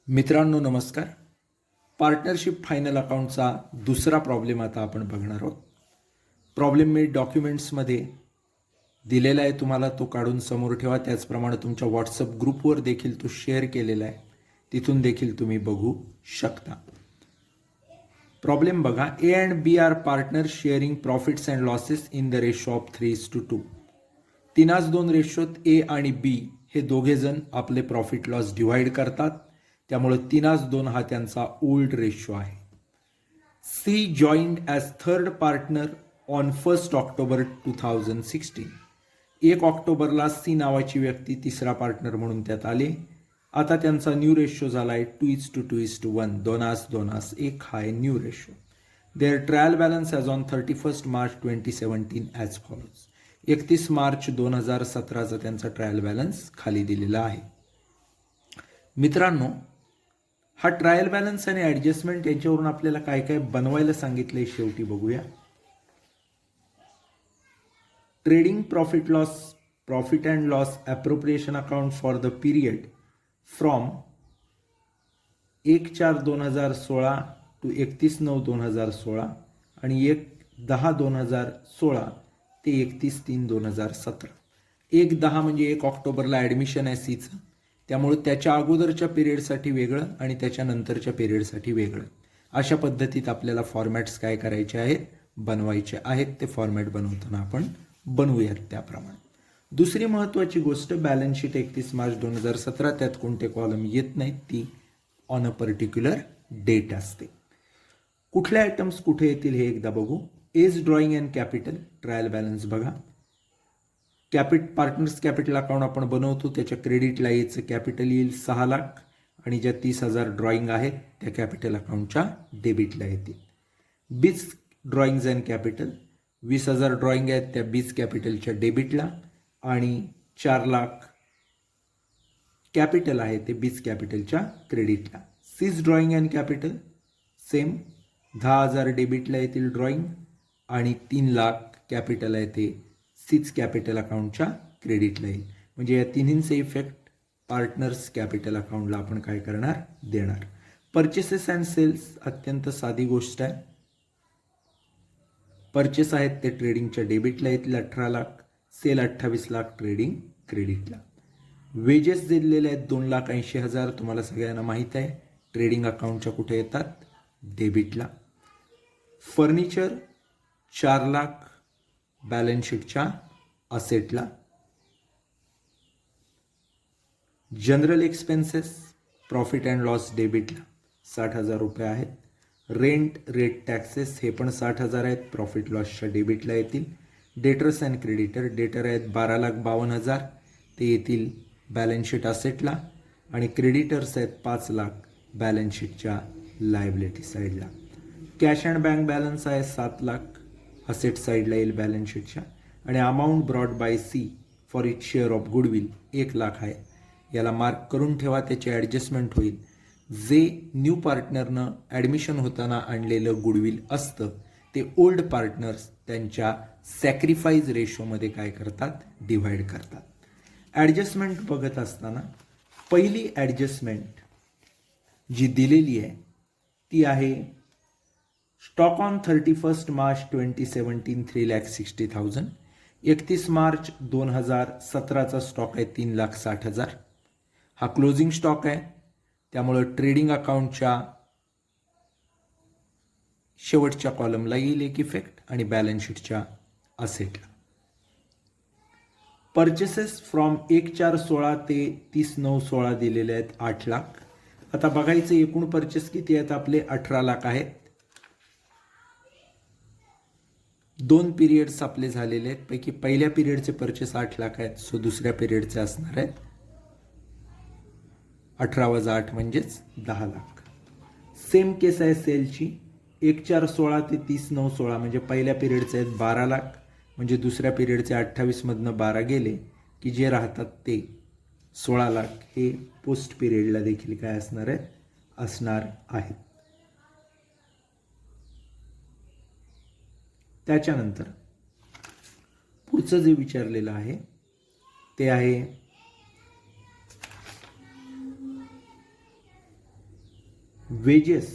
मित्रांनो नमस्कार. Partnership final अकाउंटचा दुसरा प्रॉब्लेम आता आपण बघणार आहोत. प्रॉब्लेम मी डॉक्युमेंट्समध्ये दिलेला आहे, तुम्हाला तो काढून समोर ठेवा. त्याचप्रमाणे तुमच्या व्हॉट्सअप ग्रुपवर देखील तो शेअर केलेला आहे, तिथून देखील तुम्ही बघू शकता. प्रॉब्लेम बघा. A and B are partner sharing profits and losses in the ratio of 3:2. 3:2 रेशोत ए आणि बी हे दोघे जण आपले प्रॉफिट लॉस डिव्हाइड करतात. त्यामुळे 3:2 हा त्यांचा ओल्ड रेशो आहे. C joined as third partner on 1 October 2016. 1 ऑक्टोबरला सी नावाची व्यक्ती तिसरा पार्टनर म्हणून त्यात आले. आता त्यांचा न्यू रेशो झाला आहे 2:2:1. 2:1 हा आहे new ratio. Their trial balance as on 31 March 2017 as follows. 31 March 2017चा त्यांचा ट्रायल बॅलन्स खाली दिलेला आहे. मित्रांनो, हा ट्रायल बॅलन्स आणि ॲडजस्टमेंट यांच्यावरून आपल्याला काय काय बनवायला सांगितलंय शेवटी बघूया. Trading profit and loss appropriation account for the period from 1/4/2016 to 31/9/2016 आणि 1/10/2016 ते 31/3/2017. 1/10 म्हणजे 1 ऑक्टोबरला ॲडमिशन आहे सीचं, त्यामुळे त्याच्या अगोदरच्या पिरियडसाठी वेगळं आणि त्याच्यानंतरच्या पिरियडसाठी वेगळं. अशा पद्धतीत आपल्याला फॉर्मॅट्स काय करायचे आहेत, बनवायचे आहेत. ते फॉर्मॅट बनवताना आपण बनवूयात त्याप्रमाणे. दुसरी महत्त्वाची गोष्ट, बॅलन्स शीट 31 मार्च 2017, त्यात कोणते कॉलम येत नाहीत, ती ऑन अ पर्टिक्युलर डेट असते. कुठल्या आयटम्स कुठे येतील हे एकदा बघू. As drawing and capital trial balance बघा. पार्टनर्स कॅपिटल अकाउंट आपण बनवतो, त्याच्या क्रेडिटला याचं कॅपिटल येईल 6 लाख आणि ज्या 30,000 ड्रॉइंग आहेत त्या कॅपिटल अकाउंटच्या डेबिटला येतील. बीज ड्रॉइंग्ज अँड कॅपिटल 20,000 ड्रॉइंग आहेत त्या बीज कॅपिटलच्या डेबिटला आणि 4 लाख कॅपिटल आहे ते बीज कॅपिटलच्या क्रेडिटला. C's drawing and capital same 10,000 डेबिटला येतील ड्रॉइंग आणि 3 लाख कॅपिटल आहे ते सीज कॅपिटल अकाउंटच्या क्रेडिटला येईल. म्हणजे या तिन्हींचे इफेक्ट पार्टनर्स कॅपिटल अकाउंटला आपण काय करणार, देणार. परचेसेस अँड सेल्स अत्यंत साधी गोष्ट आहे. परचेस आहेत ते ट्रेडिंगच्या डेबिटला येतील 18 लाख, सेल 28 लाख, ट्रेडिंग क्रेडिटला. वेजेस दिलेले आहेत 2,80,000, तुम्हाला सगळ्यांना माहीत आहे, ट्रेडिंग अकाउंटच्या कुठे येतात, डेबिटला. फर्निचर 4 लाख बॅलन्स शीटच्या असेटला. General expenses profit and loss डेबिटला 60,000 रुपये आहेत. रेट टॅक्सेस हे पण 60,000 आहेत, प्रॉफिट लॉसच्या डेबिटला येतील. डेटर्स अँड क्रेडिटर, डेटर आहेत 12,52,000, ते येतील बॅलन्स शीट असेटला आणि क्रेडिटर्स आहेत 5 लाख बॅलन्स शीटच्या लायबिलिटी साईडला. कॅश अँड बँक बॅलन्स आहे 7 लाख, असेट साईडला येईल बॅलन्स शीटच्या. आणि amount brought by C for it share of goodwill 1 lakh आहे. याला मार्क करून ठेवा, त्याची ॲडजस्टमेंट होईल. जे न्यू पार्टनरनं ॲडमिशन होताना आणलेलं गुडविल असतं ते ओल्ड पार्टनर्स त्यांच्या सॅक्रिफाईस रेशोमध्ये काय करतात, डिव्हाइड करतात. ॲडजस्टमेंट बघत असताना पहिली ॲडजस्टमेंट जी दिलेली आहे ती आहे स्टॉक ऑन 31 मार्च 2017 3,60,000. 31 मार्च 2017चा स्टॉक आहे 3,60,000. हा क्लोजिंग स्टॉक आहे, त्यामुळं ट्रेडिंग अकाउंटच्या शेवटच्या कॉलमला येईल एक इफेक्ट आणि बॅलन्स शीटच्या असेटला. परचेसेस फ्रॉम 1/4/16 ते 30/9/16 दिलेले आहेत 8 लाख. आता बघायचं एकूण परचेस किती आहेत आपले, 18 लाख आहेत. 2 पिरियड्स आपले झालेले आहेत, पैकी पहिल्या पिरियडचे परचेस 8 लाख आहेत, सो दुसऱ्या पिरियडचे असणार आहेत 18 + 8 म्हणजेच 10 लाख. सेम केस आहे सेलची. 1/4/16 ते 30/9/16 म्हणजे पहिल्या पिरियडचे आहेत 12 लाख, म्हणजे दुसऱ्या पिरियडचे 28मधनं 12 गेले की जे राहतात ते 16 लाख हे पोस्ट पिरियडला देखील काय असणार आहेत. त्याच्यानंतर पुढचं जे विचारलेलं आहे ते आहे वेजेस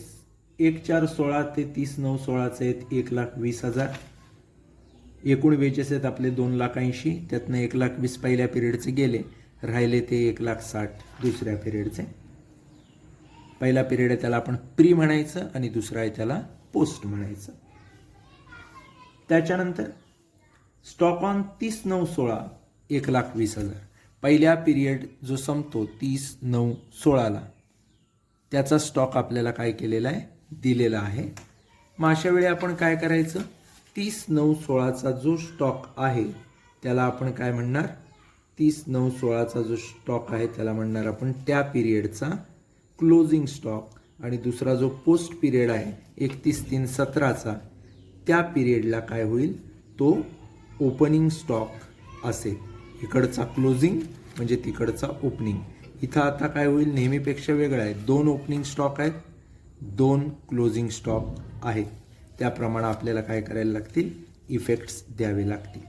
1/4/16 ते 30/9/16 आहेत 1,20,000. एकूण वेजेस आहेत आपले 2,80,000. त्यातनं 1,20,000 पहिल्या पिरियडचे गेले, राहिले ते 1,60,000 दुसऱ्या पिरियडचे. पहिला पिरियड आहे त्याला आपण प्री म्हणायचं आणि दुसरा आहे त्याला पोस्ट म्हणायचं. त्याच्यानंतर स्टॉक ऑन 30/9/16 1,20,000. पहिल्या पिरियड जो संपतो 30/9/16ला त्याचा स्टॉक आपल्याला काय केलेला आहे, दिलेला आहे. मग अशा वेळी आपण काय करायचं, 30/9/16चा जो स्टॉक आहे त्याला आपण काय म्हणणार, 30/9/16चा जो स्टॉक आहे त्याला म्हणणार आपण त्या पिरियडचा क्लोजिंग स्टॉक. आणि दुसरा जो पोस्ट पिरियड आहे 31/3/17चा त्या पिरियडला काय होईल, तो ओपनिंग स्टॉक असेल. इकडचा क्लोजिंग म्हणजे तिकडचा ओपनिंग. इथं आता काय होईल, नेहमीपेक्षा वेगळं आहे. 2 ओपनिंग स्टॉक आहेत, 2 क्लोजिंग स्टॉक आहेत. त्याप्रमाणे आपल्याला काय करायला लागतील, इफेक्ट्स द्यावे लागतील.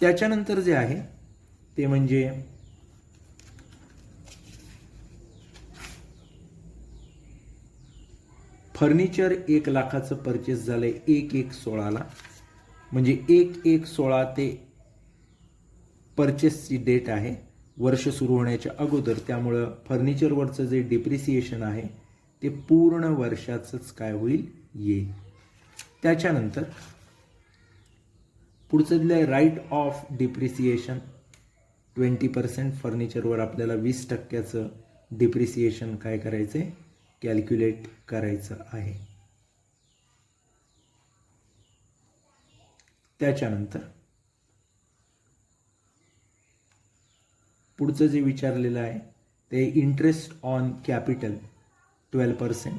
त्याच्यानंतर जे आहे ते म्हणजे फर्निचर 1,00,000चं परचेस झालंय 1/1/16ला. म्हणजे 1/1/16 ते परचेसची डेट आहे, वर्ष सुरू होण्याच्या अगोदर. त्यामुळं फर्निचरवरचं जे डिप्रिसिएशन आहे ते पूर्ण वर्षाचंच काय होईल, येईल. त्याच्यानंतर पुढचं दिलं आहे राईट ऑफ डिप्रिसिएशन 20%. फर्निचरवर आपल्याला 20% डिप्रिसिएशन काय करायचं आहे, कॅल्क्युलेट करायचं आहे. त्याच्यानंतर पुढचं जे विचारलेलं आहे ते इंटरेस्ट ऑन कॅपिटल 12%.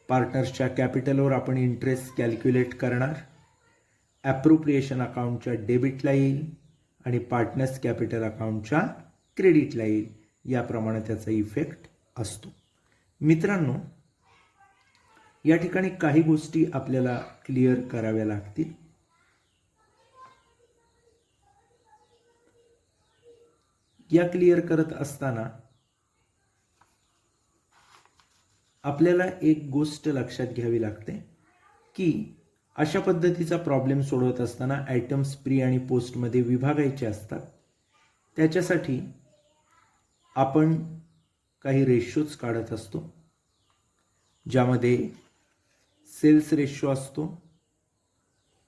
पार्टनर्सच्या कॅपिटलवर आपण इंटरेस्ट कॅल्क्युलेट करणार. ॲप्रोप्रिएशन अकाउंटच्या डेबिटला येईल आणि पार्टनर्स कॅपिटल अकाउंटच्या क्रेडिटला येईल. याप्रमाणे त्याचा इफेक्ट असतो. मित्रांनो, या ठिकाणी काही गोष्टी आपल्याला क्लिअर कराव्या लागतील. या क्लिअर करत असताना आपल्याला एक गोष्ट लक्षात घ्यावी लागते की अशा पद्धतीचा प्रॉब्लेम सोडवत असताना आयटम्स प्री आणि पोस्टमध्ये विभागायचे असतात. त्याच्यासाठी आपण काही रेशोज काढत असतो, ज्यामध्ये सेल्स रेशो असतो,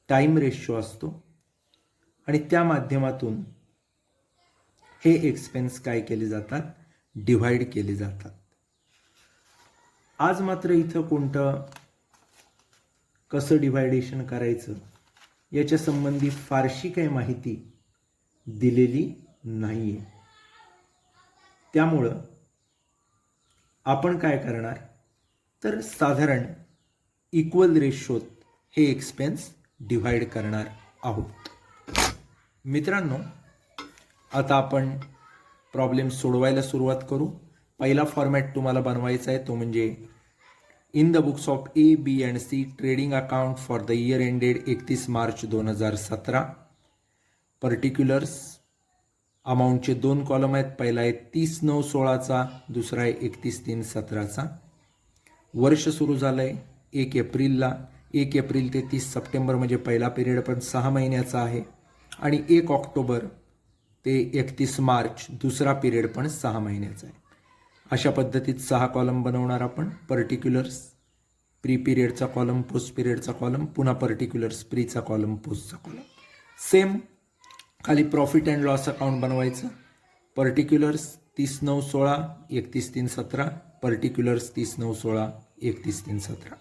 टाइम रेशो असतो आणि त्या माध्यमातून हे एक्सपेन्स काय केले जातात, डिव्हाइड केले जातात. आज मात्र इथं कोणतं कसं डिव्हायडेशन करायचं याच्या संबंधी फारशी काही माहिती दिलेली नाही आहे. त्यामुळं आपण काय करणार तर साधारण इक्वल रेशोत हे एक्सपेन्स डिव्हाइड करणार आहोत. मित्रांनो, आता आपण प्रॉब्लेम सोडवायला सुरुवात करू. पहिला फॉर्मॅट तुम्हाला बनवायचा आहे तो म्हणजे in the books of A, B and C trading account for the year ended 31 March 2017. Particulars अमाऊंटचे 2 कॉलम आहेत. पहिला आहे 30/9/16चा, दुसरा आहे 31/3/17चा. वर्ष सुरू झालं आहे 1 एप्रिलला. 1 एप्रिल ते 30 सप्टेंबर म्हणजे पहिला पिरियड पण 6 महिन्याचा आहे. आणि 1 ऑक्टोबर ते 31 मार्च दुसरा पिरियड पण 6 महिन्याचा आहे. अशा पद्धतीत 6 कॉलम बनवणार आपण. पर्टिक्युलर्स, प्री पिरियडचा कॉलम, पोस्ट पिरियडचा कॉलम, पुन्हा पर्टिक्युलर्स, प्रीचा कॉलम, पोस्टचा कॉलम. सेम खाली प्रॉफिट अँड लॉस अकाउंट बनवायचं. Particulars 30/9/16 31/3/17, particulars 30/9/16 31/3/17.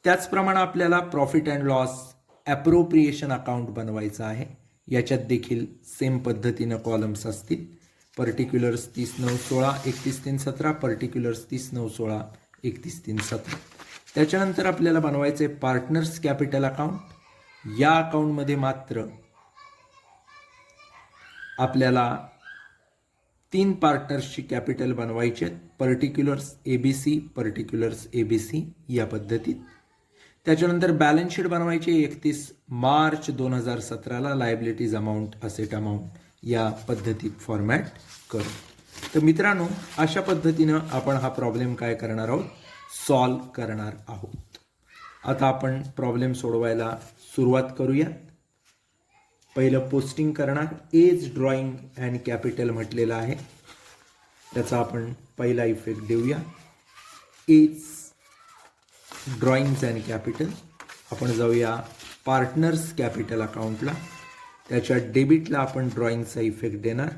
त्याचप्रमाणे आपल्याला profit and loss appropriation account बनवायचं आहे. याच्यात देखील सेम पद्धतीनं कॉलम्स असतील. Particulars 30/9/16 31/3/17, particulars 30/9/16 31/3/17. त्याच्यानंतर आपल्याला बनवायचं आहे पार्टनर्स कॅपिटल अकाउंट. या अकाउंटमध्ये मात्र आपल्याला 3 पार्टनर्सची कॅपिटल बनवायची आहेत. पर्टिक्युलर्स ABC, पर्टिक्युलर्स ABC या पद्धतीत. त्याच्यानंतर बॅलन्स शीट बनवायची 31 मार्च 2017ला. लायबिलिटीज अमाऊंट, असेट अमाऊंट या पद्धतीत फॉर्मॅट करू. तर मित्रांनो, अशा पद्धतीनं आपण हा प्रॉब्लेम काय करणार आहोत, सॉल्व करणार आहोत. आता आपण प्रॉब्लेम सोडवायला सुरुवात करूयात. पहिलं पोस्टिंग करणार. एज ड्रॉइंग अँड कॅपिटल म्हटलेलं आहे, त्याचा आपण पहिला इफेक्ट देऊया. As drawings and capital. आपण जाऊया पार्टनर्स कॅपिटल अकाउंटला. त्याच्या डेबिटला आपण ड्रॉइंगचा इफेक्ट देणार.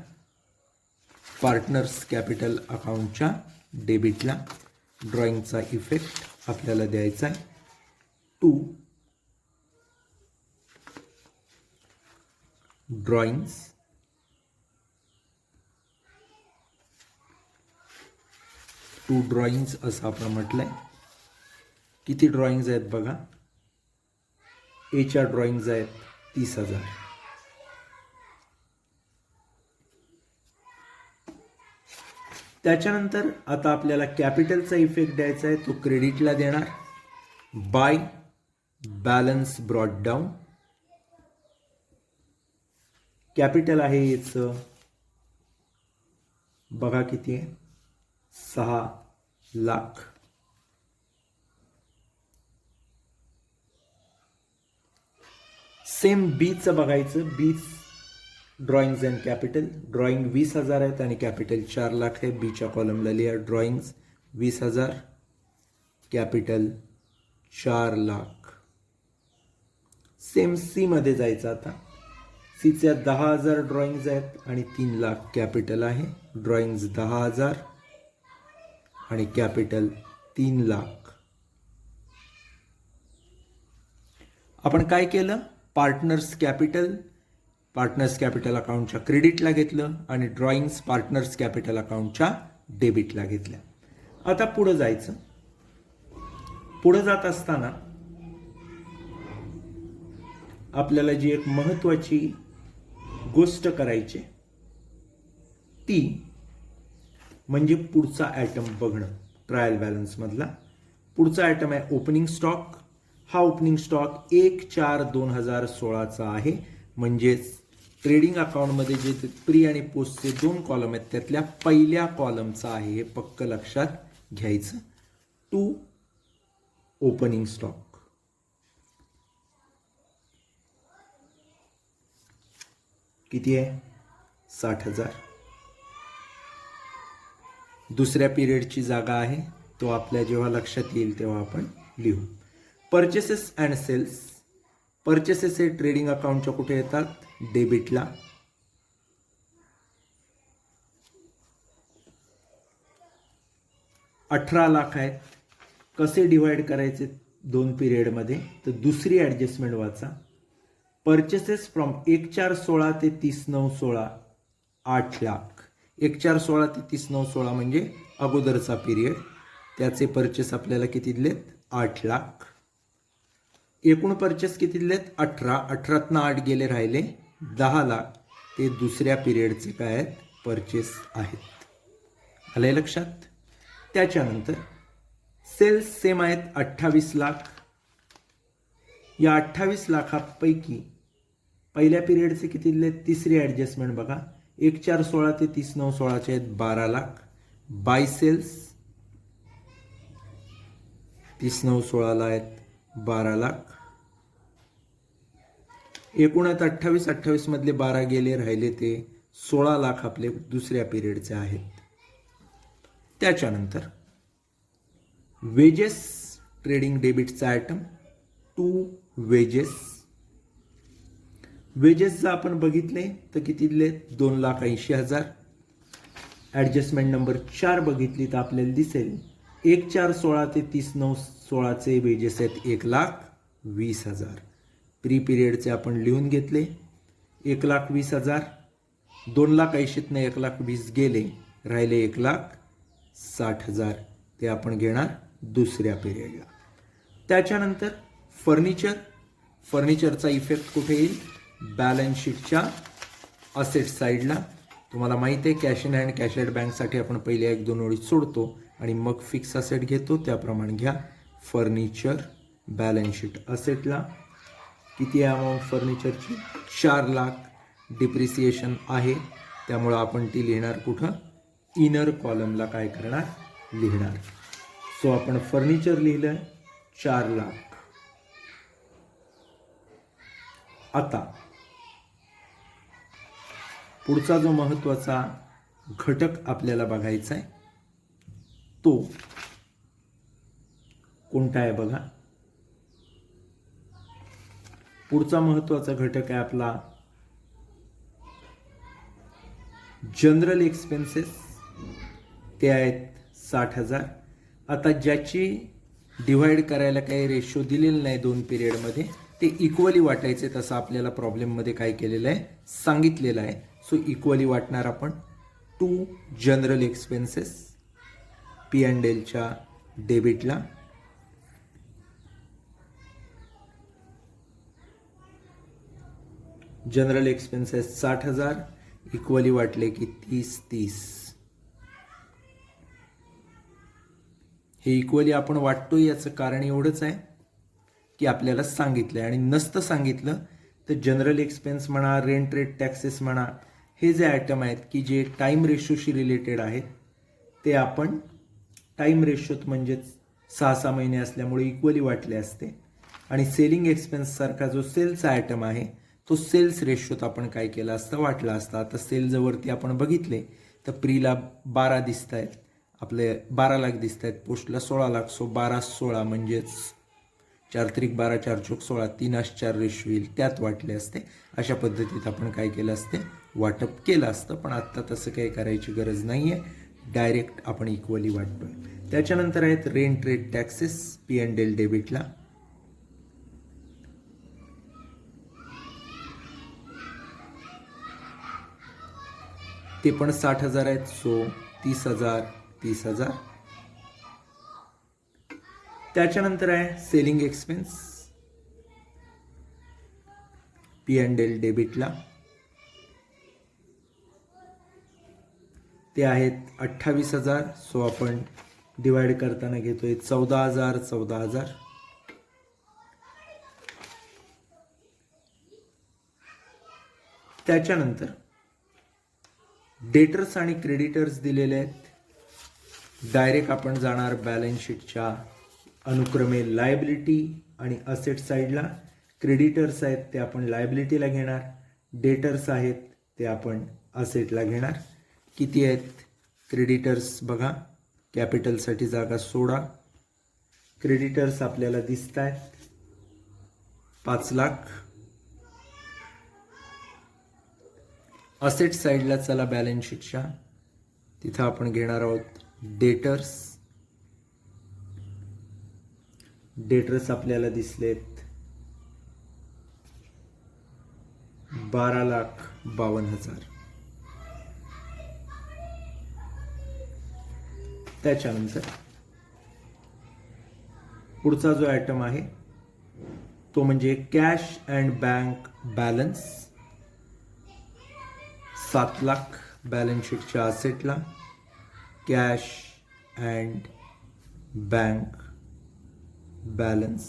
पार्टनर्स कॅपिटल अकाउंटच्या डेबिटला ड्रॉइंगचा इफेक्ट आपल्याला द्यायचा आहे. 2 ड्रॉइंग्स असं आपण म्हटलंय. किती ड्रॉइंग्स आहेत बघा. एच्या ड्रॉइंग्स आहेत 30,000. त्याच्यानंतर आता आपल्याला कॅपिटलचा इफेक्ट द्यायचा आहे, तो क्रेडिटला देणार. By balance brought down. Capital आहे याचं बघा किती आहे, 6 लाख. सेम बीचं बघायचं. Beach drawings and capital. Drawing 20,000 आहेत आणि कॅपिटल 4 लाख आहे. बीच्या कॉलमला लिहा drawings 20,000, capital 4 lakh. Same C मध्ये जायचं. आता सीच्या 10,000 ड्रॉइंग्स आहेत आणि 3 लाख कॅपिटल आहे. ड्रॉइंग्स 10,000 आणि कॅपिटल 3 लाख. आपण काय केलं, पार्टनर्स कॅपिटल अकाउंटच्या क्रेडिटला घेतलं आणि ड्रॉइंग्स पार्टनर्स कॅपिटल अकाउंटच्या डेबिटला घेतल्या. आता पुढे जायचं. पुढे जात असताना आपल्याला जी एक महत्त्वाची गोष्ट करायची ती म्हणजे पुढचा आयटम बघणं. ट्रायल बॅलन्स मधला पुढचा आयटम आहे ओपनिंग स्टॉक. हा ओपनिंग स्टॉक 1/4/2016चा आहे. म्हणजेच ट्रेडिंग अकाउंटमध्ये जे प्री आणि पोस्टचे 2 कॉलम आहेत त्यातल्या पहिल्या कॉलमचा आहे, हे पक्क लक्षात घ्यायचं. 2 ओपनिंग स्टॉक. किती आहे, 60,000. दुसऱ्या पिरियडची जागा आहे, तो आपल्या जेव्हा लक्षात येईल तेव्हा आपण लिहू. Purchases and sales. परचेसेस हे ट्रेडिंग अकाउंटच्या कुठे येतात, डेबिटला. $18 लाख आहेत. कसे डिवाइड करायचे 2 पिरियडमध्ये, तर दुसरी ॲडजस्टमेंट वाचा. परचेसेस फ्रॉम 1/4/16 ते 30/9/16 8 लाख. 1/4/16 ते 30/9/16 म्हणजे अगोदरचा पिरियड. त्याचे परचेस आपल्याला किती दिलेत, 8 लाख. एकूण परचेस किती दिलेत, 18. 18तनं 8 गेले, राहिले 10 लाख. ते दुसऱ्या पिरियडचे काय आहेत, परचेस आहेत. आलंय लक्षात. त्याच्यानंतर सेल्स सेम आहेत 28 लाख. या 28 लाखापैकी पहिल्या पिरियडचे किती दिले, तिसरी ॲडजस्टमेंट बघा. 1/4/16 ते 30/9/16 आहेत 12 लाख. बाय सेल्स 30/9/16 आहेत 12 लाख. एकूण आहेत 28. 28 मधले 12 गेले, राहिले ते 16 लाख आपले दुसऱ्या पिरियडचे आहेत. त्याच्यानंतर वेजेस ट्रेडिंग डेबिटचा आयटम 2 वेजेस. वेजेसचा आपण बघितले तर किती दिले, 2,80,000. ॲडजस्टमेंट नंबर 4 बघितली तर आपल्याला दिसेल 1/4/16 ते 30/9/16चे वेजेस आहेत 1,20,000. प्री पिरियडचे आपण लिहून घेतले 1,20,000. 2,80,000 1,20,000 गेले, राहिले 1,60,000. ते आपण घेणार दुसऱ्या पिरियडला. त्याच्यानंतर फर्निचरचा इफेक्ट कुठे येईल, बॅलन्स शीटच्या असेट साईडला. तुम्हाला माहिती आहे cash in hand cash at बँकसाठी आपण पहिले 1-2 ओळी सोडतो आणि मग फिक्स असेट घेतो, त्याप्रमाणे घ्या. फर्निचर बॅलन्स शीट असेटला किती आहे अमाऊंट फर्निचरची, 4 लाख. डिप्रिसिएशन आहे त्यामुळं आपण ती लिहिणार कुठं, इनर कॉलमला काय करणार, लिहिणार. सो आपण फर्निचर लिहिलं 4 लाख. आता पुढचा जो महत्त्वाचा घटक आपल्याला बघायचा आहे तो कोणता आहे बघा. पुढचा महत्त्वाचा घटक आहे आपला जनरल एक्सपेन्सेस. ते आहेत 60,000. आता ज्याची डिव्हाइड करायला काही रेशो दिलेलं नाही 2 पिरियडमध्ये ते इक्वली वाटायचे, तसं आपल्याला प्रॉब्लेममध्ये काय केलेलं आहे सांगितलेलं आहे. सो इक्वली वाटणार आपण 2 जनरल एक्सपेन्सेस P&Lच्या डेबिटला. जनरल एक्सपेन्सेस 60,000 इक्वली वाटले की 30-30. हे इक्वली आपण वाटतो याचं कारण एवढंच आहे की आपल्याला सांगितलं आहे, आणि नसतं सांगितलं तर जनरल एक्सपेन्स म्हणा, रेंट रेट टॅक्सेस म्हणा, हे जे आयटम आहेत की जे टाईम रेशोशी रिलेटेड आहेत ते आपण टाईम रेशोत म्हणजेच 6-6 महिने असल्यामुळे इक्वली वाटले असते. आणि सेलिंग एक्सपेन्स सारखा जो सेल्सचा आयटम आहे तो सेल्स रेशोत आपण काय केलं असतं वाटला असता. आता सेलजवरती आपण बघितले तर प्रीला 12 दिसत आहेत, आपले 12 लाख दिसत आहेत, पोस्टला 16 लाख. सो 12-16 म्हणजेच 4-3-12 4-4-16 3-4 रेशो येईल, त्यात वाटले असते. अशा पद्धतीत आपण काय केलं असते वाटप केलं असतं. पण आत्ता तसं काही करायची गरज नाही आहे, डायरेक्ट आपण इक्वली वाटतोय. त्याच्यानंतर आहेत रेंट रेट टॅक्सेस P&L डेबिटला. ते पण 60,000 आहेत. सो 30,000. त्याच्यानंतर आहे सेलिंग एक्सपेन्स P&L डेबिटला. ते आहेत 28,000. सो आपण डिवाइड करताना घेतोय 14,000. त्याच्यानंतर डेटर्स आणि क्रेडिटर्स दिलेले आहेत. डायरेक्ट आपण जाणार बॅलन्स शीटच्या अनुक्रमे लायबिलिटी आणि असेट साईडला. क्रेडिटर्स आहेत ते आपण लायबिलिटीला घेणार, डेटर्स आहेत ते आपण असेटला घेणार. किती आहेत क्रेडिटर्स बघा, कॅपिटलसाठी जागा सोडा. क्रेडिटर्स आपल्याला दिसत आहेत 5 लाख. असेट साईडला चला बॅलन्स शीटच्या, तिथं आपण घेणार आहोत डेटर्स आपल्याला दिसलेत 12,52,000. त्याच्यानंतर पुढचा जो आयटम आहे तो म्हणजे cash and bank balance 7 lakh balance शीटच्या असेटला. Cash and bank balance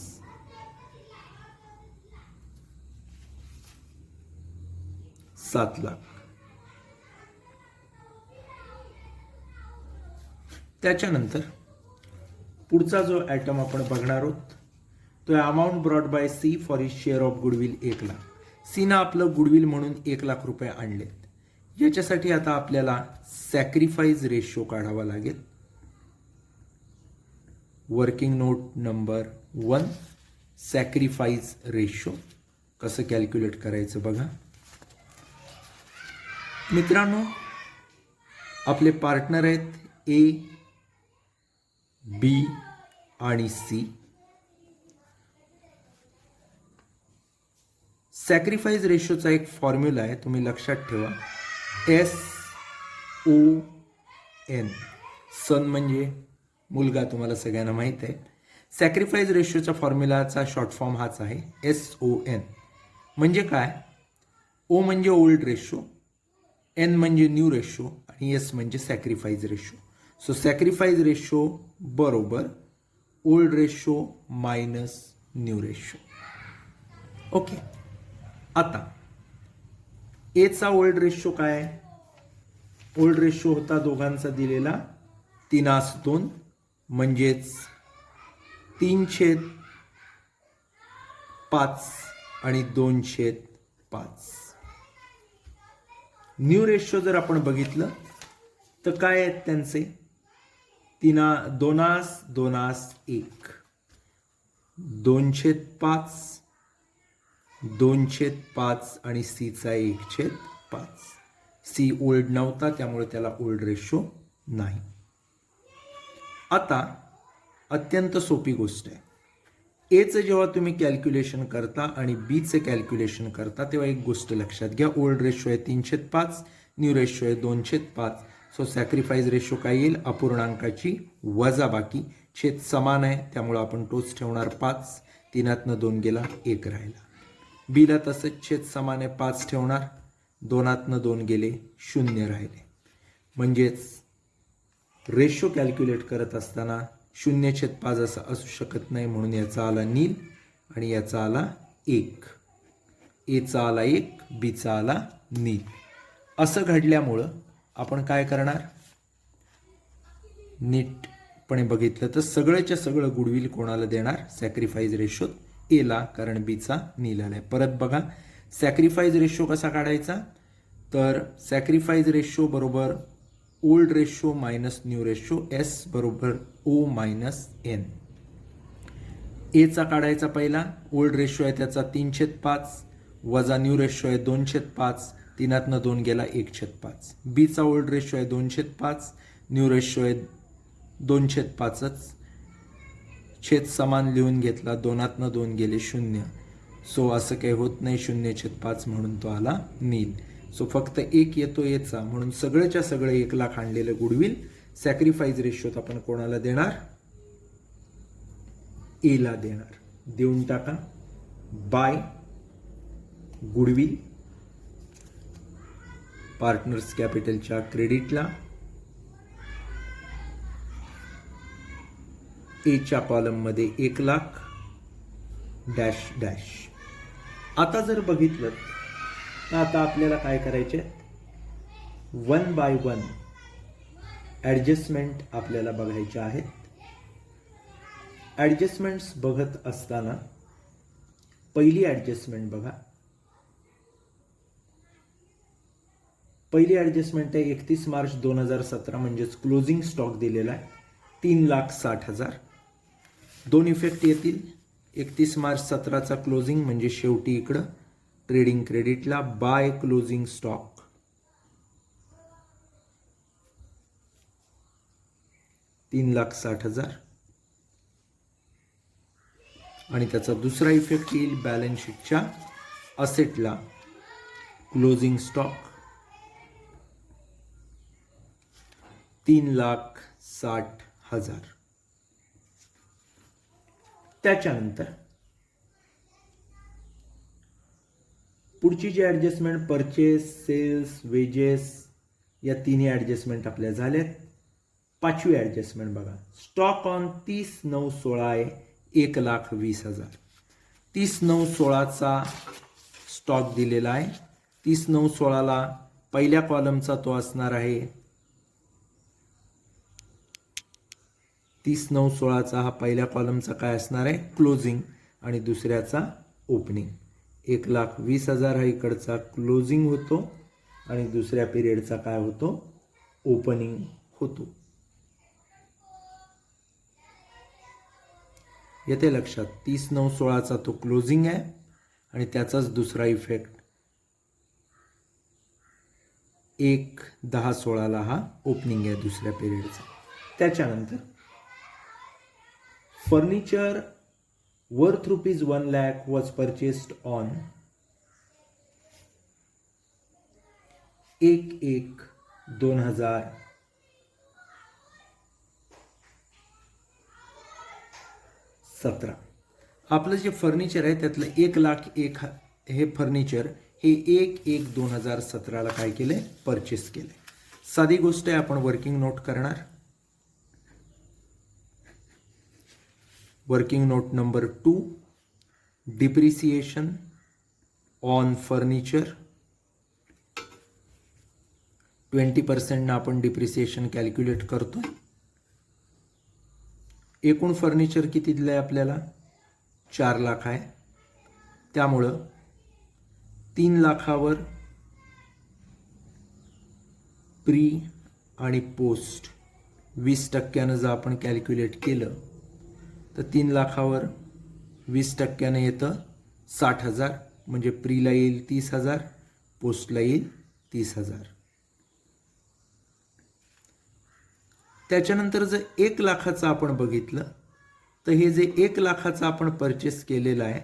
7 lakh. त्याच्यानंतर पुढचा जो आयटम आपण बघणार आहोत तो amount brought by C for his share of goodwill 1 lakh. सीनं आपलं गुडविल म्हणून 1 लाख रुपये आणलेत. याच्यासाठी आता आपल्याला सॅक्रिफाईस रेशो काढावा लागेल. Working note number 1 sacrifice ratio कसं कॅल्क्युलेट करायचं बघा. मित्रांनो, आपले पार्टनर आहेत ए, बी आणि सी. सॅक्रिफाईस रेशोचा एक फॉर्म्युला आहे, तुम्ही लक्षात ठेवा. SON, सन म्हणजे मुलगा, तुम्हाला सगळ्यांना माहीत आहे. सॅक्रिफाईस रेशोच्या फॉर्म्युलाचा शॉर्ट फॉर्म हाच आहे SON. म्हणजे काय? O म्हणजे ओल्ड रेशो, N म्हणजे न्यू रेशो आणि S म्हणजे sacrifice ratio. So sacrifice ratio बरोबर old ratio minus new ratio. Okay. आता एचा ओल्ड रेशो काय आहे? ओल्ड रेशो होता दोघांचा दिलेला 3:2. म्हणजेच 3/5 आणि 2/5. न्यू रेशो जर आपण बघितलं तर काय आहेत त्यांचे? 2/1 2/5 2/5 आणि c चा 1/5. सी ओल्ड नव्हता त्यामुळे त्याला ओल्ड रेशो नाही. आता अत्यंत सोपी गोष्ट आहे. एचं जेव्हा तुम्ही कॅल्क्युलेशन करता आणि बीचं कॅल्क्युलेशन करता तेव्हा एक गोष्ट लक्षात घ्या. ओल्ड रेशो आहे 3/5, न्यू रेशो आहे 2/5. सो सॅक्रिफाईस रेशो काय येईल? अपूर्णांकाची वजाबाकी. छेद समान आहे त्यामुळे आपण तोच ठेवणार 5. 3तनं 2 गेला 1 राहिला. बीला तसंच छेद समान आहे 5 ठेवणार. 2तनं 2 गेले 0 राहिले. म्हणजेच रेशो कॅल्क्युलेट करत असताना 0/5 असं असू शकत नाही, म्हणून याचा आला नील आणि याचा आला 1. एचा आला 1, बीचा आला नील. असं घडल्यामुळं आपण काय करणार? नीटपणे बघितलं तर सगळ्याच्या सगळं गुडविल कोणाला देणार? सॅक्रिफाईस रेशो एला, कारण बीचा नील आलाय. परत बघा सॅक्रिफाईस रेशो कसा काढायचा? तर सॅक्रिफाईस रेशो बरोबर old ratio minus new ratio, S बरोबर ओ मायनस एन. एचा काढायचा पहिला. ओल्ड रेशो आहे त्याचा 3/5 वजा न्यू रेशो आहे 2/5. 3तनं 2 गेला 1/5. बीचा ओल्ड रेशो आहे 2/5, न्यू रेशो आहे 2/5च. छेद समान लिहून घेतला. 2तनं 2 गेले 0. सो असं काही होत नाही 0/5 म्हणून तो आला नील. सो फक्त 1 येतो एचा, म्हणून सगळ्याच्या सगळं 1,00,000 आणलेलं गुडविल सॅक्रिफाईस रेशोत आपण कोणाला देणार? एला देणार. देऊन टाका. बाय गुडविल पार्टनर्स कॅपिटलच्या क्रेडिटला एच्या कॉलममध्ये 1,00,000 डॅश डॅश. आता जर बघितलं तर आता आपल्याला काय करायचे? 1 बाय 1 ॲडजस्टमेंट आपल्याला बघायच्या आहेत. ॲडजस्टमेंट्स बघत असताना पहिली ॲडजस्टमेंट बघा. पहिली ॲडजस्टमेंट आहे 31 मार्च 2017, म्हणजेच क्लोजिंग स्टॉक दिलेला आहे 3,60,000. दोन इफेक्ट येतील. 31 मार्च 17चा क्लोजिंग म्हणजे शेवटी इकडं ट्रेडिंग क्रेडिटला बाय क्लोजिंग स्टॉक 3,60,000 आणि त्याचा दुसरा इफेक्ट येईल बॅलन्स शीटच्या असेटला क्लोजिंग स्टॉक 3,60,000. त्याच्यानंतर पुढची जी ॲडजस्टमेंट परचेस, सेल्स, वेजेस या तिन्ही ॲडजस्टमेंट आपल्या झाल्यात. पाचवी ॲडजस्टमेंट बघा. स्टॉक ऑन 30/9/16 आहे 1,20,000. 30/9/16चा स्टॉक दिलेला आहे. 30/9/16ला पहिल्या कॉलमचा तो असणार आहे 30/9/16चा हा पहिल्या कॉलमचा काय असणार आहे? क्लोजिंग. आणि दुसऱ्याचा ओपनिंग. 1,20,000 हा इकडचा क्लोजिंग होतो आणि दुसऱ्या पिरियडचा काय होतो? ओपनिंग होतो. येते लक्षात? 30/9/16चा तो क्लोजिंग आहे आणि त्याचाच दुसरा इफेक्ट 1/10/16ला हा ओपनिंग आहे दुसऱ्या पिरियडचा. त्याच्यानंतर furniture worth ₹1,00,000 was purchased on 1/1/2017. आपलं जे फर्निचर आहे त्यातलं 1,01,000 हे फर्निचर हे 1/1/2017ला काय केलंय? परचेस केलंय. साधी गोष्ट आहे. आपण वर्किंग नोट करणार. Working note number 2, depreciation on furniture 20% आपण डिप्रिसिएशन कॅल्क्युलेट करतो. एकूण फर्निचर किती दिलं आहे आपल्याला? 4 लाख आहे. त्यामुळं 3 लाखावर प्री आणि पोस्ट 20% जर आपण कॅल्क्युलेट केलं तर 3 लाखावर 20% येतं 60,000. म्हणजे प्रीला येईल 30,000, पोस्टला येईल 30,000. त्याच्यानंतर जर 1 लाखाचं आपण बघितलं तर हे जे 1 लाखाचं आपण परचेस केलेलं आहे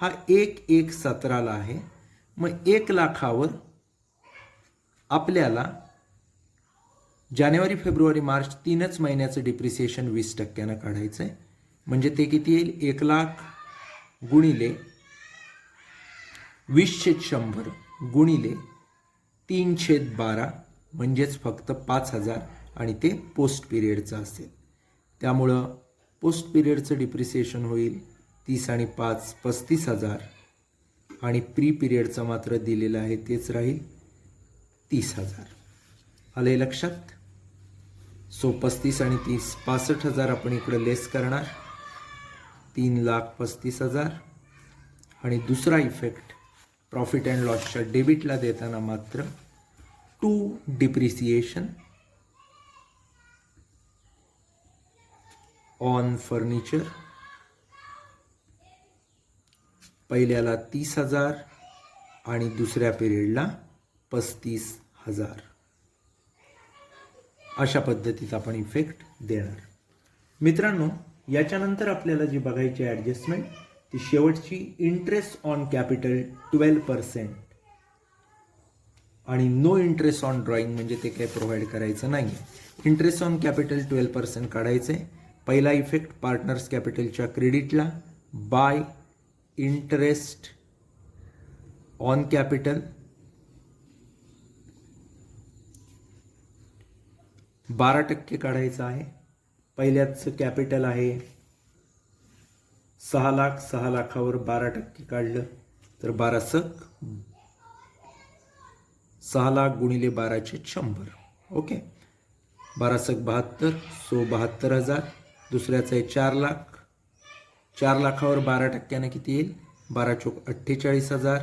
हा 1/1/17 आहे. मग 1 लाखावर आपल्याला जानेवारी फेब्रुवारी मार्च 3च महिन्याचं डिप्रिसिएशन 20% काढायचं आहे. म्हणजे ते किती येईल? 1 लाख गुणिले 20/100 गुणिले 3/12 म्हणजेच फक्त 5,000 आणि ते पोस्ट पिरियडचं असेल. त्यामुळं पोस्ट पिरियडचं डिप्रिसिएशन होईल 30 आणि 5 35,000 आणि प्री पिरियडचं मात्र दिलेलं आहे तेच राहील 30,000. आले लक्षात? सो 35 आणि 30 65,000 आपण इकडं लेस करणार 3,35,000. आणि दुसरा इफेक्ट प्रॉफिट अँड लॉसच्या डेबिटला देताना मात्र टू डिप्रिसिएशन ऑन फर्निचर. पहिल्याला 30,000 आणि दुसऱ्या पिरियडला 35,000. अशा पद्धतीत आपण इफेक्ट देणार. मित्रांनो, याच्यानंतर आपल्याला जी बघायची ॲडजस्टमेंट ती शेवटची इंटरेस्ट ऑन कॅपिटल 12% आणि नो इंटरेस्ट ऑन ड्रॉइंग म्हणजे ते काही प्रोव्हाइड करायचं नाही. इंटरेस्ट ऑन कॅपिटल 12% काढायचे. पहिला इफेक्ट पार्टनर्स कॅपिटलच्या क्रेडिटला बाय इंटरेस्ट ऑन कॅपिटल 12% काढायचं आहे. पहिल्याचं कॅपिटल आहे 6 लाख. 6 लाखावर 12% काढलं तर 12 6 लाख गुणिले 12/100. Okay, 12 72 so 72,000. दुसऱ्याचं आहे 4 लाख. 4 लाखावर 12% किती येईल? 12 48,000.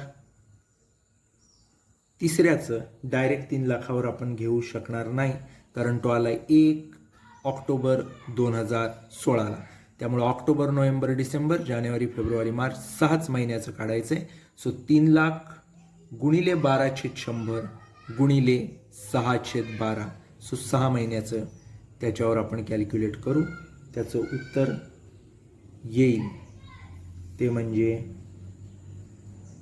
तिसऱ्याचं डायरेक्ट 3 लाखावर आपण घेऊ शकणार नाही कारण तो आला 1 ऑक्टोबर 2016ला. त्यामुळे ऑक्टोबर नोव्हेंबर डिसेंबर जानेवारी फेब्रुवारी मार्च 6च महिन्याचं काढायचं आहे. सो 3 लाख गुणिले 12/100 गुणिले 6/12 सो 6 महिन्याचं त्याच्यावर आपण कॅल्क्युलेट करू. त्याचं उत्तर येईल ते म्हणजे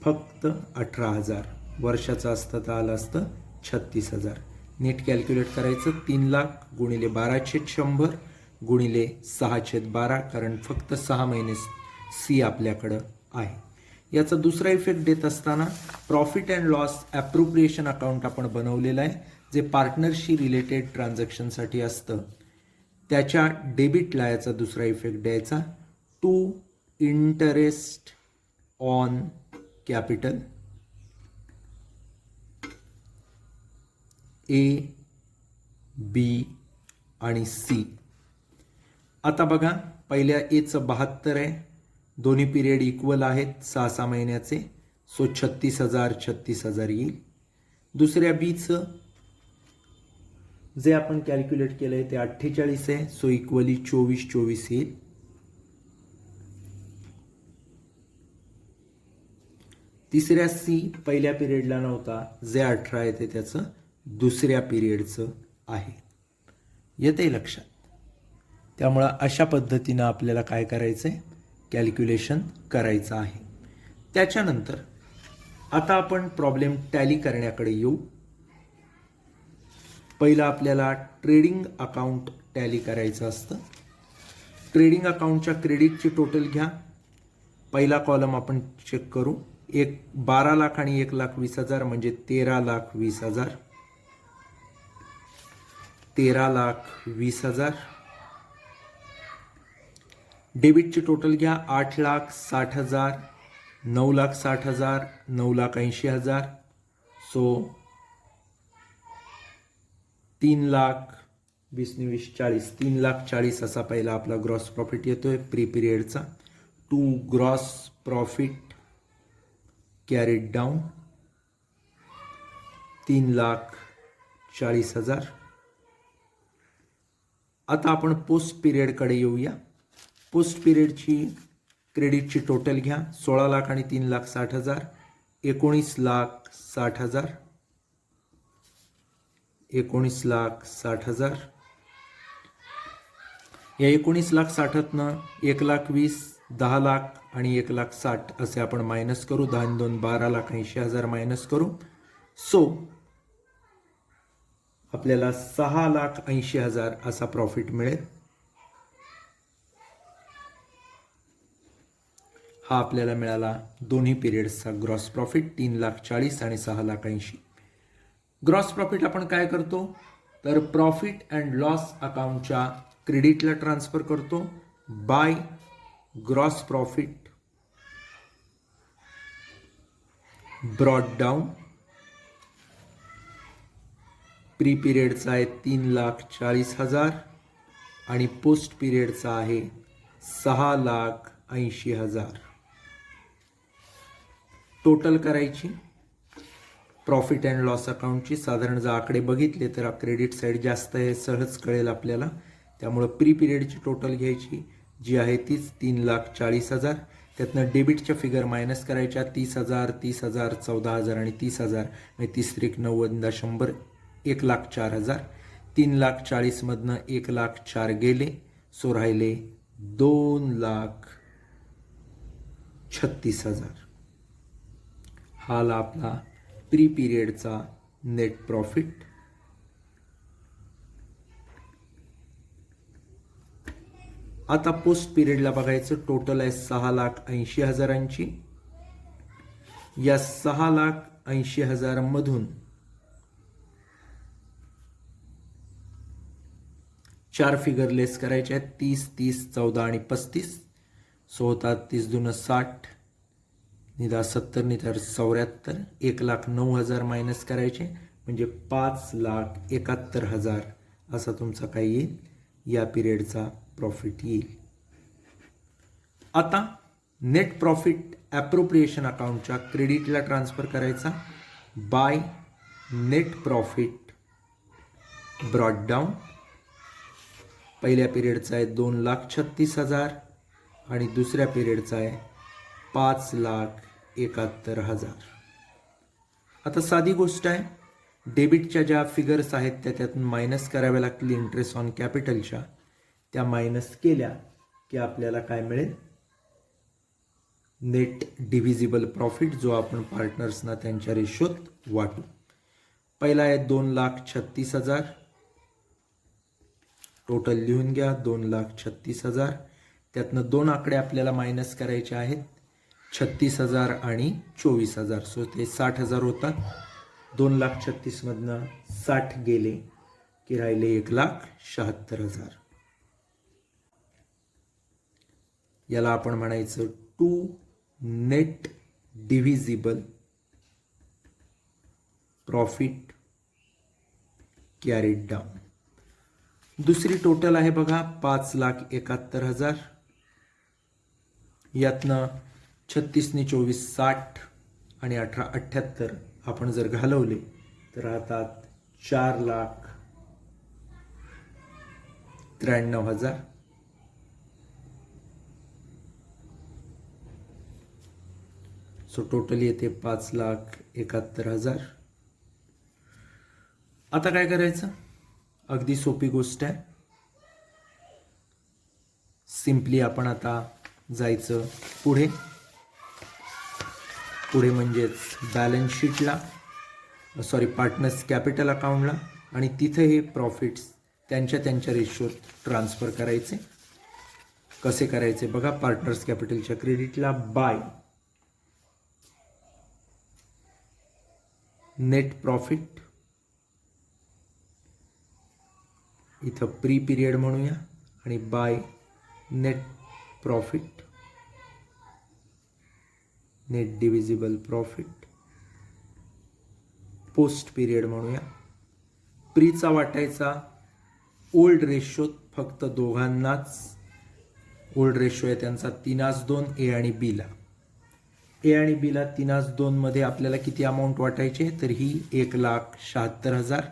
फक्त 18,000. वर्षाचं असतं तर आलं असतं 36,000. नीट कॅल्क्युलेट करायचं. 3 लाख गुणिले 12/100 गुणिले 6/12 कारण फक्त 6 महिने सी आपल्याकडं आहे. याचा दुसरा इफेक्ट देत असताना profit and loss appropriation account आपण बनवलेलं आहे जे पार्टनरशी रिलेटेड ट्रान्झॅक्शनसाठी असतं. त्याच्या डेबिटला याचा दुसरा इफेक्ट द्यायचा to interest on capital A B आणि सी. आता बघा, पहिल्या एचं 72 आहे. दोन्ही पिरियड इक्वल आहेत 6-6 महिन्याचे. सो 36,000 36,000 येईल. दुसऱ्या बीचं जे आपण कॅल्क्युलेट केलं आहे ते 48 आहे. सो इक्वली 24 येईल. तिसऱ्या सी पहिल्या पिरियडला नव्हता. जे 18 आहे ते त्याचं दुसऱ्या पिरियडचं आहे. येते लक्षात? त्यामुळं अशा पद्धतीनं आपल्याला काय करायचं आहे? कॅल्क्युलेशन करायचं आहे. त्याच्यानंतर आता आपण प्रॉब्लेम टॅली करण्याकडे येऊ. पहिलं आपल्याला ट्रेडिंग अकाउंट टॅली करायचं असतं. ट्रेडिंग अकाउंटच्या क्रेडिटची टोटल घ्या. पहिला कॉलम आपण चेक करू. 12 लाख आणि 1,20,000 म्हणजे 13,20,000. 13,20,000. डेबिटची टोटल घ्या. 8,60,000, 9,60,000, 9,80,000. सो 3,00,000 20 × 20 40, 3,40,000 असा पहिला आपला ग्रॉस प्रॉफिट येतोय प्री पिरियडचा. To gross profit carried down 3,40,000. आता आपण पोस्ट पिरियडकडे येऊया. पोस्ट पिरियडची क्रेडिटची टोटल घ्या. 16 लाख आणि 3,60,000, 19,60,000, 19,60,000. या 19,60,000 1,20,000, 10 लाख आणि 1,60,000 असे आपण मायनस करू. 10 आणि 2 12,80,000 मायनस करू. सो आपल्याला 6,80,000 असा प्रॉफिट मिळेल. हा आपल्याला मिळाला दोन्ही पिरियड्सचा ग्रॉस प्रॉफिट 3,40,000 आणि 6,80,000. ग्रॉस प्रॉफिट आपण काय करतो तर प्रॉफिट अँड लॉस अकाउंटच्या क्रेडिटला ट्रान्सफर करतो. By gross profit brought down. Pre पिरियडचा आहे 3,40,000 आणि पोस्ट पिरियडचा आहे 6,80,000. टोटल करायची प्रॉफिट अँड लॉस अकाउंटची. साधारण जर आकडे बघितले तर क्रेडिट साईड जास्त आहे, सहज कळेल आपल्याला. त्यामुळं प्री पिरियडची टोटल घ्यायची जी आहे तीच 3,40,000. त्यातनं डेबिटच्या फिगर मायनस करायच्या 30,000, 30,000, 14,000 आणि 30,000. म्हणजे 30 त्रिक 90, 100, 1,04,000. 3,40,000मधनं 1,04,000 गेले. सो राहिले 2,36,000. हा आला आपला प्री पिरियडचा नेट प्रॉफिट. आता पोस्ट पिरियडला बघायचं. टोटल आहे 6,80,000. या 6,80,000 मधून 4 फिगर लेस करायचे आहेत. 30, 30, 14 आणि 35. सो होतात 30 दून 60, निदा 70, निदा 74. 1,09,000 मायनस करायचे म्हणजे 5,71,000 असा तुमचा काय येईल या पिरियडचा प्रॉफिट येईल. आता नेट प्रॉफिट ॲप्रोप्रिएशन अकाउंटच्या क्रेडिटला ट्रान्सफर करायचा. By net profit brought down. पहिल्या पिरियडचा आहे 2,36,000 आणि दुसऱ्या पिरियडचा आहे 5,71,000. आता साधी गोष्ट आहे. डेबिटच्या ज्या फिगर्स आहेत त्यातून मायनस कराव्या लागतील इंटरेस्ट ऑन कॅपिटलच्या. त्या मायनस केल्या की आपल्याला काय मिळेल नेट डिव्हिजिबल प्रॉफिट, जो आपण पार्टनर्सना त्यांच्या रेशोत वाटू. पहिला आहे 2,36,000. टोटल लिहून घ्या 2,36,000. त्यातनं 2 आकडे आपल्याला मायनस करायचे आहेत 36,000 आणि 24,000. सो ते 60,000 होतात. 2,36,000मधनं 60 गेले की राहिले 1,76,000. याला आपण म्हणायचं to net divisible profit carried down. दुसरी टोटल आहे बघा 5,71,000. यातनं 36 नी 24 60 आणि 18 78 आपण जर घालवले तर राहतात 4,93,000. सो टोटल येते 5,71,000. आता काय करायचं अगदी सोपी गोष्ट आहे. सिम्पली आपण आता जायचं पुढे म्हणजेच बॅलन्स शीटला, पार्टनर्स कॅपिटल अकाउंटला, आणि तिथे हे प्रॉफिट्स त्यांच्या रेशोत ट्रान्सफर करायचे. कसे करायचे बघा. पार्टनर्स कॅपिटलच्या क्रेडिटला बाय नेट प्रॉफिट, इथं प्री पिरियड म्हणूया, आणि by net profit net divisible profit post period म्हणूया. प्रीचा वाटायचा ओल्ड रेशोत फक्त दोघांनाच ओल्ड रेशो आहे त्यांचा 3:2 ए आणि बीला. ए आणि बीला 3:2 मध्ये आपल्याला किती अमाऊंट वाटायचे, तर ही 1,76,000.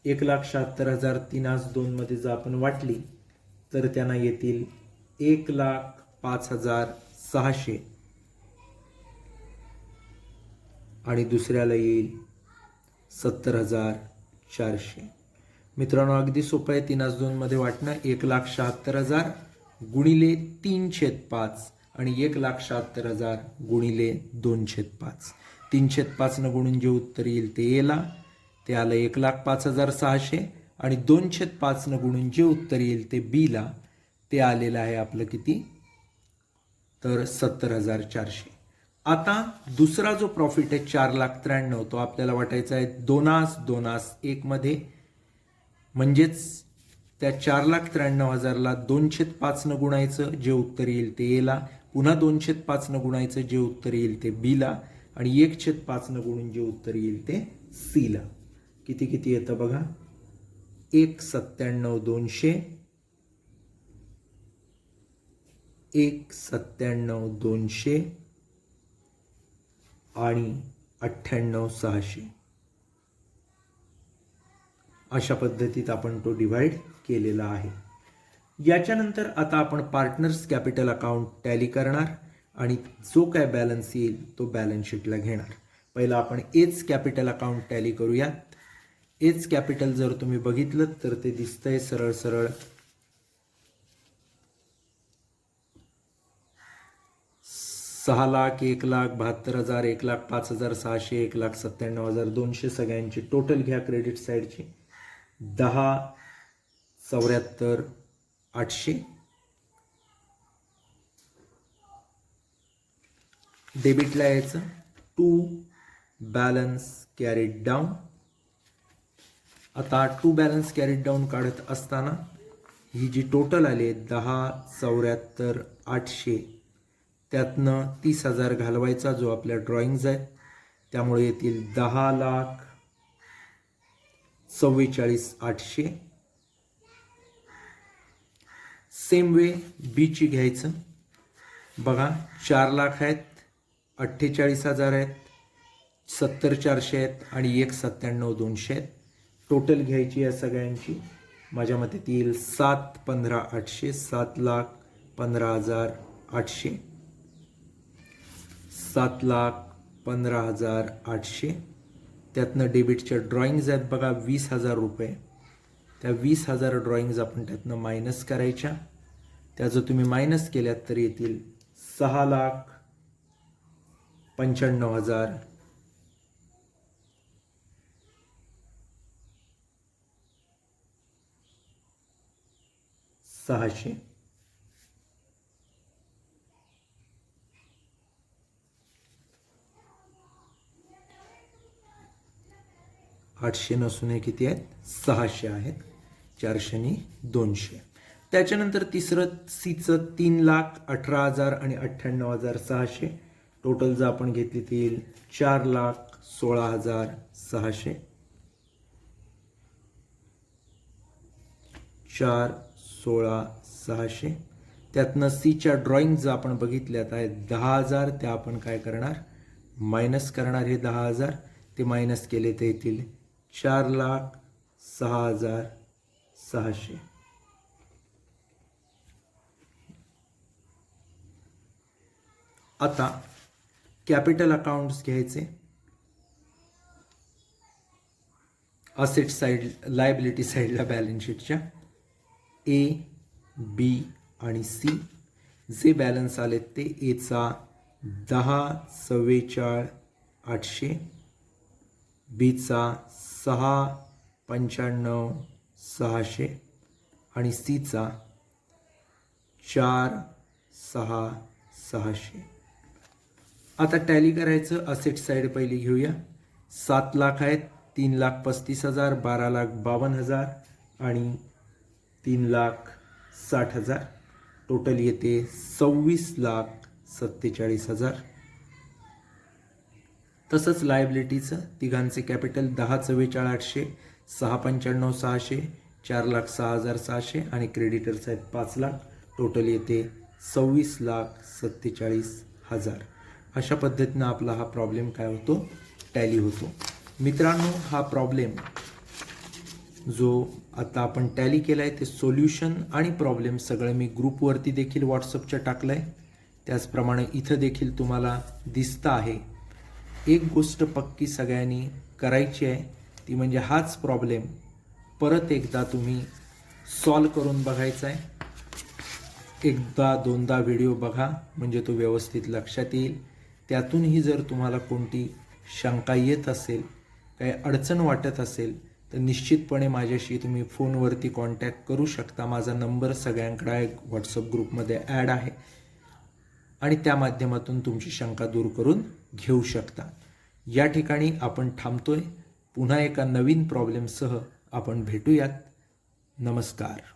1,76,000 3:2 मध्ये जर आपण वाटली तर त्यांना येतील 1,05,600 आणि दुसऱ्याला येईल 70,400. मित्रांनो अगदी सोपं आहे 3:2 मध्ये वाटणं. 1,76,000 गुणिले 3/5 आणि 1,76,000 गुणिले 2/5. 3/5 न गुणून जे उत्तर येईल ते एला, ते आलं 1,05,600 आणि 2/5 न गुणून जे उत्तर येईल ते बीला, ते आलेलं आहे आपलं किती, तर 70,400. आता दुसरा जो प्रॉफिट आहे 4,93,000 तो आपल्याला वाटायचा आहे 2:1 मध्ये, म्हणजेच त्या 4,93,000ला 2/5 न गुणायचं जे उत्तर येईल ते एला, पुन्हा 2/5 न गुणायचं जे उत्तर येईल ते बीला आणि 1/5 न गुणून जे उत्तर येईल ते सीला. किती किती येतं बघा, 1,97,200, 1,97,200 आणि 98,600. अशा पद्धतीत आपण तो डिवाइड केलेला आहे. याच्यानंतर आता आपण पार्टनर्स कॅपिटल अकाउंट टॅली करणार आणि जो काय बॅलन्स येईल तो बॅलन्स शीटला घेणार. पहिला आपण एज कॅपिटल अकाउंट टॅली करूयात. एज कॅपिटल जर तुम्ही बघितलं तर ते दिसतंय सरळ सरळ 6,00,000, 1,72,000, 1,05,600, 1,97,200 सगळ्यांची टोटल घ्या क्रेडिट साईडची. 10,74,800. डेबिटला यायचं टू बॅलन्स कॅरीड डाऊन. आता टू बॅलन्स कॅरीड डाऊन काढत असताना ही जी टोटल आली 10,74,800 त्यातनं 30,000 घालवायचा जो आपल्या ड्रॉइंग्ज आहेत, त्यामुळे येतील 10,44,800. सेम वे बीची घ्यायचं. बघा 4,00,000 आहेत, 48,000 आहेत, 70,400 आहेत आणि 1,97,200 आहेत. टोटल घ्यायची या सगळ्यांची. माझ्या मते ती येईल 7,15,800, 7,15,800, 7,15,800. त्यातनं डेबिटच्या ड्रॉइंग्ज आहेत बघा 20,000 रुपये. त्या 20,000 ड्रॉइंग्ज आपण त्यातनं मायनस करायच्या. त्या जर तुम्ही मायनस केल्यात तर येतील 6,95,000 600. आठशे नसून हे किती आहेत, 600 आहेत. 400 नी 200. त्याच्यानंतर तिसरं सीचं 3,18,000 आणि 98,600. टोटल जर आपण घेतली ती येईल 4,16,600. 4,16,600. त्यातनं सीच्या ड्रॉइंग जर आपण बघितल्यात आहेत 10,000, त्या आपण काय करणार, मायनस करणार. हे 10,000 ते मायनस केले ते येतील 4,06,600. आता कॅपिटल अकाउंट्स घ्यायचे. असेट साइड, लायबिलिटी साइडला बॅलन्स शीटच्या ए, बी आणि सी. जे बॅलन्स आलेत ते एचा 10,44,800, बीचा 6,95,600 आणि सीचा 4,6,600. आता टॅली करायचं. असेट साइड पहिली घेऊया. 7,00,000 आहेत, 3,35,000, 12,52,000 आणि 3,60,000. टोटल येते 26,47,000. तसंच लायबिलिटीचं तिघांचे कॅपिटल 10,44,800, 695,600, 4,06,600 आणि क्रेडिटर्स आहेत 5 लाख. टोटल येते 26,47,000. अशा पद्धतीनं आपला हा प्रॉब्लेम काय होतो, टॅली होतो. मित्रांनो, हा प्रॉब्लेम जो आता आपण टॅली केला आहे ते सोल्युशन आणि प्रॉब्लेम सगळं मी ग्रुपवरती देखील व्हॉट्सअपच्या टाकलं आहे. त्याचप्रमाणे इथं देखील तुम्हाला दिसतं आहे. एक गोष्ट पक्की सगळ्यांनी करायची आहे, ती म्हणजे हाच प्रॉब्लेम परत एकदा तुम्ही सॉल्व करून बघायचा आहे. एकदा दोनदा व्हिडिओ बघा म्हणजे तो व्यवस्थित लक्षात येईल. त्यातूनही जर तुम्हाला कोणती शंका येत असेल, काही अडचण वाटत असेल तर निश्चितपणे माझ्याशी तुम्ही फोनवरती कॉन्टॅक्ट करू शकता. माझा नंबर सगळ्यांकडे आहे, व्हॉट्सअप ग्रुपमध्ये ॲड आहे आणि त्या माध्यमातून तुमची शंका दूर करून घेऊ शकता. या ठिकाणी आपण थांबतोय. पुन्हा एका नवीन प्रॉब्लेमसह आपण भेटूयात. नमस्कार.